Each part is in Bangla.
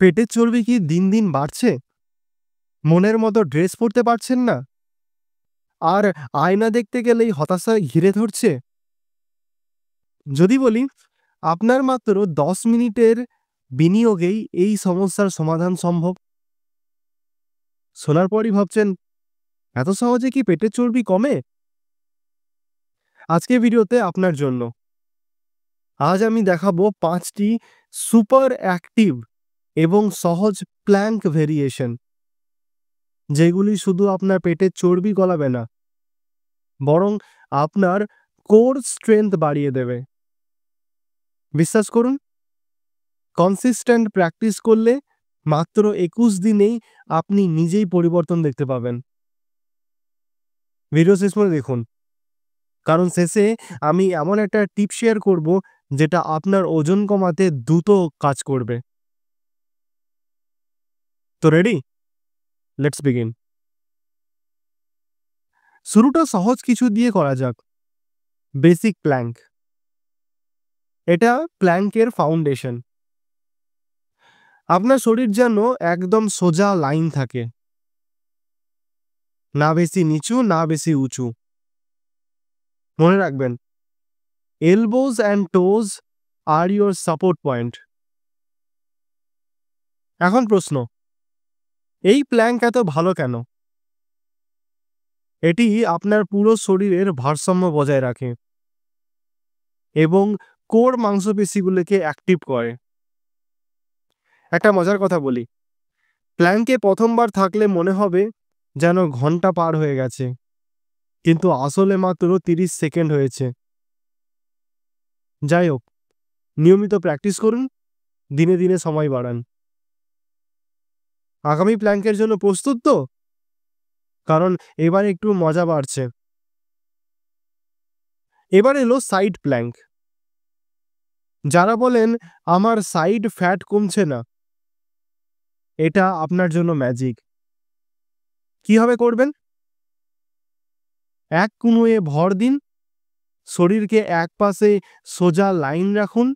পেটের চর্বি কি দিন দিন বাড়ছে? মনের মতো ড্রেস পরতে পারছেন না? আর আয়না দেখতে গেলেই হতাশায় ঘিরে ধরছে? যদি বলি, আপনার মাত্র 10 মিনিটের বিনিয়োগেই এই সমস্যার সমাধান সম্ভব। শোনার পরই ভাবছেন, এত সহজে কি পেটের চর্বি কমে? আজকের ভিডিওতে আপনার জন্য। আজ আমি দেখাবো 5টি সুপার অ্যাক্টিভ এবং সহজ প্ল্যাঙ্ক ভেরিয়েশন, যেগুলি শুধু আপনার পেটের চর্বি গলাবে না, বরং আপনার কোর স্ট্রেংথ বাড়িয়ে দেবে। বিশ্বাস করুন, কনসিস্টেন্ট প্র্যাকটিস করলে মাত্র 21 দিনেই আপনি নিজেই পরিবর্তন দেখতে পাবেন। ভিডিও শেষ পর্যন্ত দেখুন, কারণ শেষে আমি এমন একটা টিপ শেয়ার করব যেটা আপনার ওজন কমাতে দ্রুত কাজ করবে। তো রেডি? Let's begin. শুরুটা সহজ কিছু দিয়ে করা যাক। Basic plank. এটা প্ল্যাঙ্কের ফাউন্ডেশন। আপনার শরীর যেন একদম সোজা লাইন থাকে, না বেশি নিচু না বেশি উঁচু। মনে রাখবেন, elbows and toes are your support point. এখন প্রশ্ন, এই প্ল্যাঙ্ক এত ভালো কেন? এটি আপনার পুরো শরীরের ভারসাম্য বজায় রাখে এবং কোর মাংসপেশিগুলোকে অ্যাক্টিভ করে। একটা মজার কথা বলি, প্ল্যাঙ্কে প্রথমবার থাকলে মনে হবে যেন ঘন্টা পার হয়ে গেছে, কিন্তু আসলে মাত্র 30 সেকেন্ড হয়েছে। যাই হোক, নিয়মিত প্র্যাকটিস করুন, দিনে দিনে সময় বাড়ান। আগামী প্ল্যাঙ্কের জন্য প্রস্তুত তো? কারণ এবার একটু মজা বাড়ছে। এবার এলো সাইড প্ল্যাঙ্ক। যারা বলেন আমার সাইড ফ্যাট কমছে না, এটা আপনার জন্য ম্যাজিক। কিভাবে করবেন? এক কনুয়ে ভর দিন, শরীরকে এক পাশে সোজা লাইন রাখুন।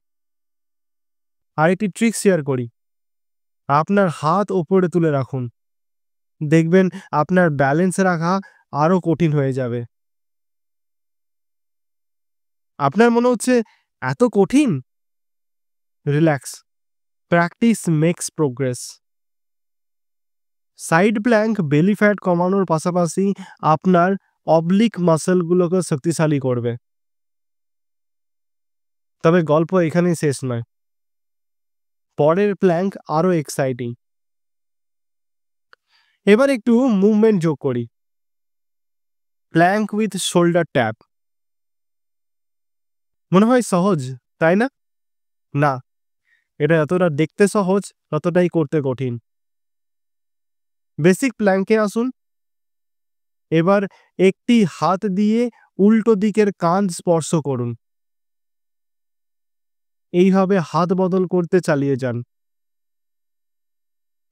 আর একটি ট্রিক শেয়ার করি, আপনার হাত ওপরে তুলে রাখুন। দেখবেন আপনার ব্যালেন্স রাখা আরো কঠিন হয়ে যাবে। আপনার মনে হচ্ছে এত কঠিন? Relax, practice makes progress. Side plank belly fat কমানোর পাশাপাশি আপনার অবলিক মাসলগুলোকে শক্তিশালী করবে। তবে গল্প এখানেই শেষ নয়, পরের প্ল্যাঙ্ক আরো এক্সাইটিং। এবার একটু মুভমেন্ট যোগ করি। Plank with shoulder tap. মনে হয় সহজ, তাই না? না, এটা যতটা দেখতে সহজ ততটাই করতে কঠিন। বেসিক প্ল্যাঙ্কে আসুন। এবার একটি হাত দিয়ে উল্টো দিকের কাঁধ স্পর্শ করুন। এইভাবে হাত বদল করতে চালিয়ে যান।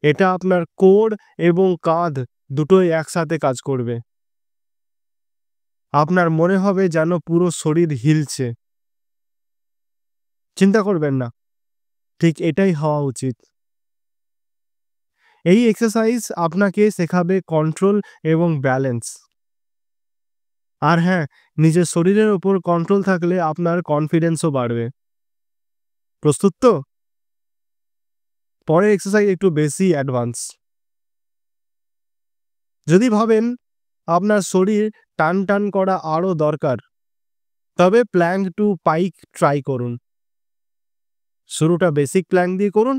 এটা আপনার কোর এবং কাঁধ দুটোই একসাথে কাজ করবে। আপনার মনে হবে যেন পুরো শরীর হিলছে। চিন্তা করবেন না, ঠিক এটাই হওয়া উচিত। এই এক্সারসাইজ আপনাকে শেখাবে কন্ট্রোল এবং ব্যালেন্স। আর হ্যাঁ, নিজের শরীরের উপর কন্ট্রোল থাকলে আপনার কনফিডেন্সও বাড়বে। প্রস্তুত তো? পরের এক্সারসাইজ একটু বেশি অ্যাডভান্স। যদি ভাবেন আপনার শরীর টান টান করা আরও দরকার, তবে প্ল্যাঙ্ক টু পাইক ট্রাই করুন। শুরুটা বেসিক প্ল্যাঙ্ক দিয়ে করুন।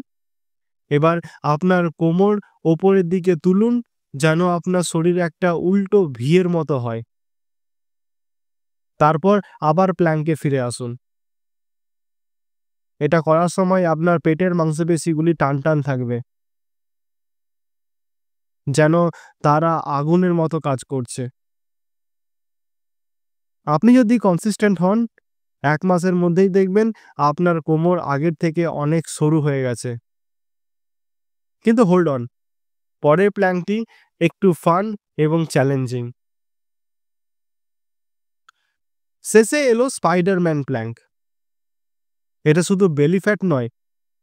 এবার আপনার কোমর ওপরের দিকে তুলুন, যেন আপনার শরীর একটা উল্টো ভিয়ের মতো হয়। তারপর আবার প্ল্যাঙ্কে ফিরে আসুন। এটা করার সময় আপনার পেটের মাংসপেশিগুলি টান টান থাকবে, যেন তারা আগুনের মতো কাজ করছে। আপনি যদি কনসিস্টেন্ট হন, 1 মাসের মধ্যেই দেখবেন আপনার কোমর আগের থেকে অনেক সরু হয়ে গেছে। কিন্তু হোল্ড অন, পরের প্ল্যাঙ্কটি একটু ফান এবং চ্যালেঞ্জিং। শেষে এলো স্পাইডারম্যান প্ল্যাঙ্ক। এটা শুধু বেলি ফ্যাট নয়,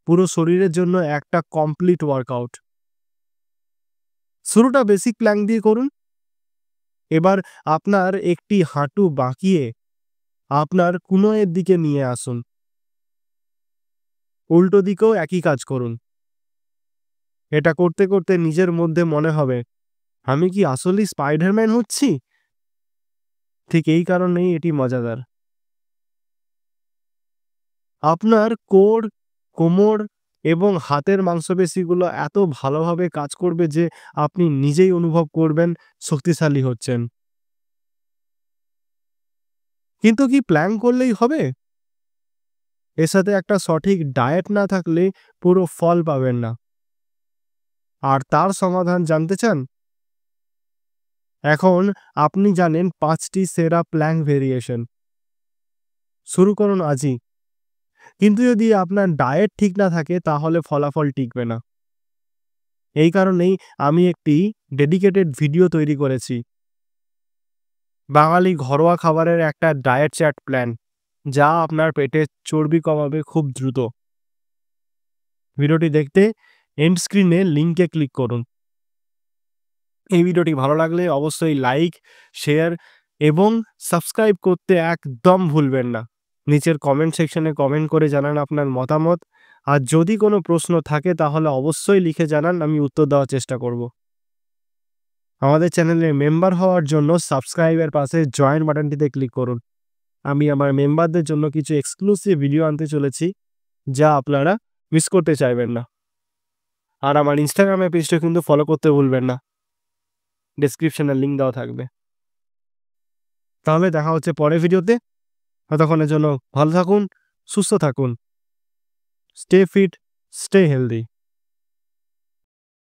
পুরো শরীরের জন্য একটা কমপ্লিট ওয়ার্কআউট। শুরুটা বেসিক প্ল্যাঙ্ক দিয়ে করুন। এবার আপনার একটি হাঁটু বাঁকিয়ে আপনার কুনয়ের দিকে নিয়ে আসুন। উল্টো দিকেও একই কাজ করুন। এটা করতে করতে নিজের মধ্যে মনে হবে, আমি কি আসলেই স্পাইডারম্যান হচ্ছি? ঠিক এই কারণেই এটি মজাদার। আপনার কোর, কোমর এবং হাতের মাংসপেশিগুলো এত ভালোভাবে কাজ করবে যে আপনি নিজেই অনুভব করবেন শক্তিশালী হচ্ছেন। কিন্তু কি প্ল্যাঙ্ক করলেই হবে? এর সাথে একটা সঠিক ডায়েট না থাকলে পুরো ফল পাবেন না। আর তার সমাধান জানতে চান? এখন আপনি জানেন 5টি সেরা প্ল্যাঙ্ক ভেরিয়েশন। শুরু করুন আজই। কিন্তু যদি আপনার ডায়েট ঠিক না থাকে তাহলে ফলাফল টিকবে না। এই কারণেই আমি একটি ডেডিকেটেড ভিডিও তৈরি করেছি। বাঙালি ঘরোয়া খাবারের একটা ডায়েট চার্ট প্ল্যান, যা আপনার পেটের চর্বি কমাবে খুব দ্রুত। ভিডিওটি দেখতে এন্ড স্ক্রিনে লিংকে ক্লিক করুন। এই ভিডিওটি ভালো লাগলে অবশ্যই লাইক, শেয়ার এবং সাবস্ক্রাইব করতে একদম ভুলবেন না। নিচের কমেন্ট সেকশনে কমেন্ট করে জানান আপনার মতামত। আর যদি কোনো প্রশ্ন থাকে তাহলে অবশ্যই লিখে জানান, আমি উত্তর দেওয়ার চেষ্টা করব। আমাদের চ্যানেলের মেম্বার হওয়ার জন্য সাবস্ক্রাইবের পাশে জয়েন বাটনটিতে ক্লিক করুন। আমি আমার মেম্বারদের জন্য কিছু এক্সক্লুসিভ ভিডিও আনতে চলেছি, যা আপনারা মিস করতে চাইবেন না। আর আমার ইনস্টাগ্রামের পেজটা কিন্তু ফলো করতে ভুলবেন না। ডেসক্রিপশনে লিংক দেওয়া থাকবে। তাহলে দেখা হচ্ছে পরের ভিডিওতে। ততক্ষণের জন্য ভালো থাকুন, সুস্থ থাকুন। Stay fit, stay healthy.